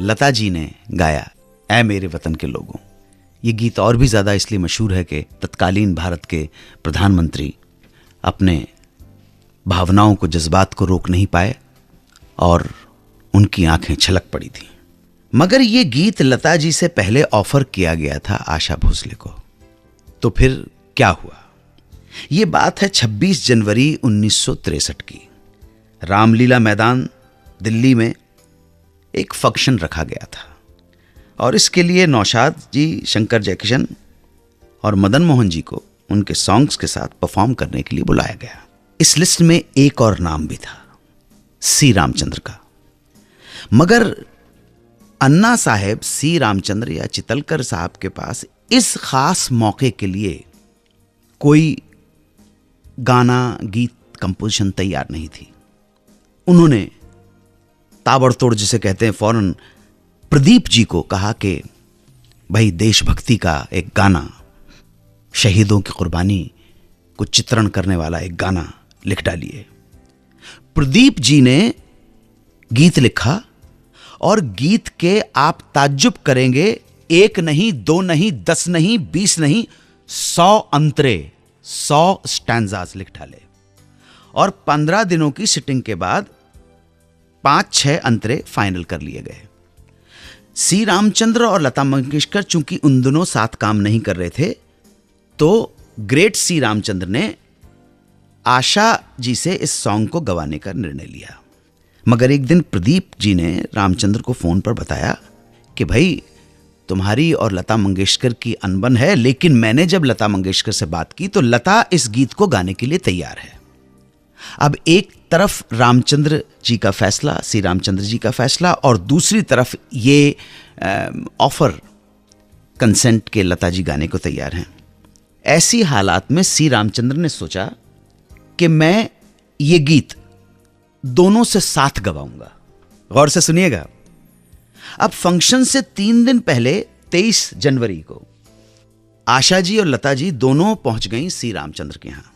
लता जी ने गाया ऐ मेरे वतन के लोगों। ये गीत और भी ज़्यादा इसलिए मशहूर है कि तत्कालीन भारत के प्रधानमंत्री अपने भावनाओं को, जज्बात को रोक नहीं पाए और उनकी आंखें छलक पड़ी थी। मगर ये गीत लता जी से पहले ऑफर किया गया था आशा भोसले को। तो फिर क्या हुआ? ये बात है 26 जनवरी 1963 की। रामलीला मैदान दिल्ली में एक फंक्शन रखा गया था और इसके लिए नौशाद जी, शंकर जयकिशन और मदन मोहन जी को उनके सॉन्ग्स के साथ परफॉर्म करने के लिए बुलाया गया। इस लिस्ट में एक और नाम भी था, सी रामचंद्र का। मगर अन्ना साहेब सी रामचंद्र या चितलकर साहब के पास इस खास मौके के लिए कोई गाना, गीत, कंपोजिशन तैयार नहीं थी। उन्होंने ताबड़तोड़, जिसे कहते हैं फौरन, प्रदीप जी को कहा कि भाई देशभक्ति का एक गाना, शहीदों की कुर्बानी को चित्रण करने वाला एक गाना लिख डालिए। प्रदीप जी ने गीत लिखा और गीत के आप ताज्जुब करेंगे, 1 नहीं, 2 नहीं, 10 नहीं, 20 नहीं, 100 अंतरे, 100 स्टैंजास लिख डाले। और 15 दिनों की सिटिंग के बाद 5-6 अंतरे फाइनल कर लिए गए। सी रामचंद्र और लता मंगेशकर चूंकि उन दोनों साथ काम नहीं कर रहे थे, तो ग्रेट सी रामचंद्र ने आशा जी से इस सॉन्ग को गवाने का निर्णय लिया। मगर एक दिन प्रदीप जी ने रामचंद्र को फोन पर बताया कि भाई तुम्हारी और लता मंगेशकर की अनबन है, लेकिन मैंने जब लता मंगेशकर से बात की तो लता इस गीत को गाने के लिए तैयार है। अब एक तरफ रामचंद्र जी का फैसला, सी रामचंद्र जी का फैसला, और दूसरी तरफ ये ऑफर, कंसेंट के लता जी गाने को तैयार हैं। ऐसी हालात में सी रामचंद्र ने सोचा कि मैं ये गीत दोनों से साथ गवाऊंगा। गौर से सुनिएगा। अब फंक्शन से 3 दिन पहले 23 जनवरी को आशा जी और लता जी दोनों पहुंच गईं सी रामचंद्र के यहां।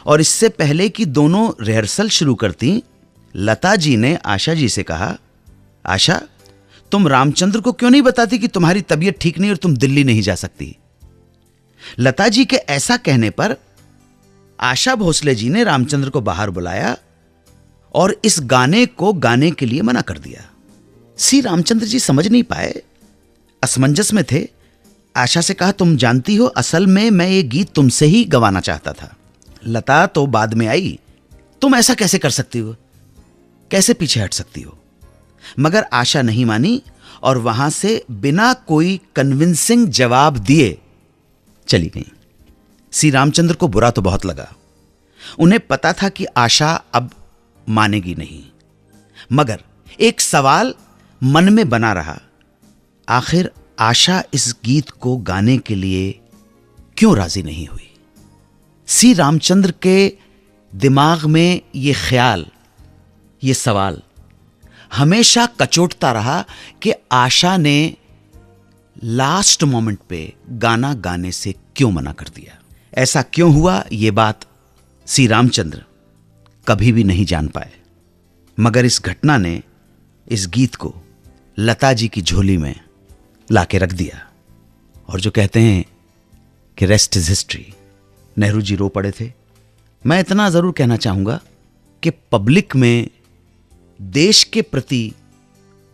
और इससे पहले कि दोनों रिहर्सल शुरू करती, लता जी ने आशा जी से कहा, आशा तुम रामचंद्र को क्यों नहीं बताती कि तुम्हारी तबीयत ठीक नहीं और तुम दिल्ली नहीं जा सकती? लता जी के ऐसा कहने पर आशा भोसले जी ने रामचंद्र को बाहर बुलाया और इस गाने को गाने के लिए मना कर दिया। सी रामचंद्र जी समझ नहीं पाए, असमंजस में थे। आशा से कहा, तुम जानती हो असल में मैं ये गीत तुमसे ही गवाना चाहता था। लता तो बाद में आई, तुम ऐसा कैसे कर सकती हो, कैसे पीछे हट सकती हो? मगर आशा नहीं मानी और वहां से बिना कोई कन्विंसिंग जवाब दिए चली गई। सी रामचंद्र को बुरा तो बहुत लगा। उन्हें पता था कि आशा अब मानेगी नहीं, मगर एक सवाल मन में बना रहा, आखिर आशा इस गीत को गाने के लिए क्यों राजी नहीं हुई? सी रामचंद्र के दिमाग में ये ख्याल, ये सवाल हमेशा कचोटता रहा कि आशा ने लास्ट मोमेंट पे गाना गाने से क्यों मना कर दिया। ऐसा क्यों हुआ, ये बात सी रामचंद्र कभी भी नहीं जान पाए। मगर इस घटना ने इस गीत को लता जी की झोली में लाके रख दिया। और जो कहते हैं कि rest is history, Nehru ji रो पड़े थे। मैं इतना जरूर कहना चाहूंगा कि पब्लिक में देश के प्रति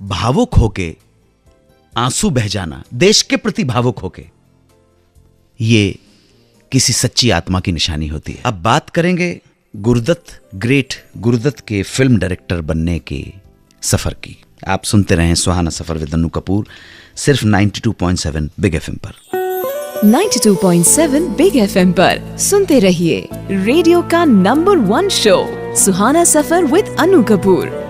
भावुक होके आंसू बह जाना, देश के प्रति भावुक होके, ये किसी सच्ची आत्मा की निशानी होती है। अब बात करेंगे गुरुदत्त, ग्रेट गुरुदत्त के फिल्म डायरेक्टर बनने के सफर की। आप सुनते रहें सुहाना सफर विद अन्नू कपूर, सिर्फ 92.7 बिग एफएम पर। 92.7 बिग एफएम पर सुनते रहिए रेडियो का number 1 show Suhana suffer with Annu Kapoor.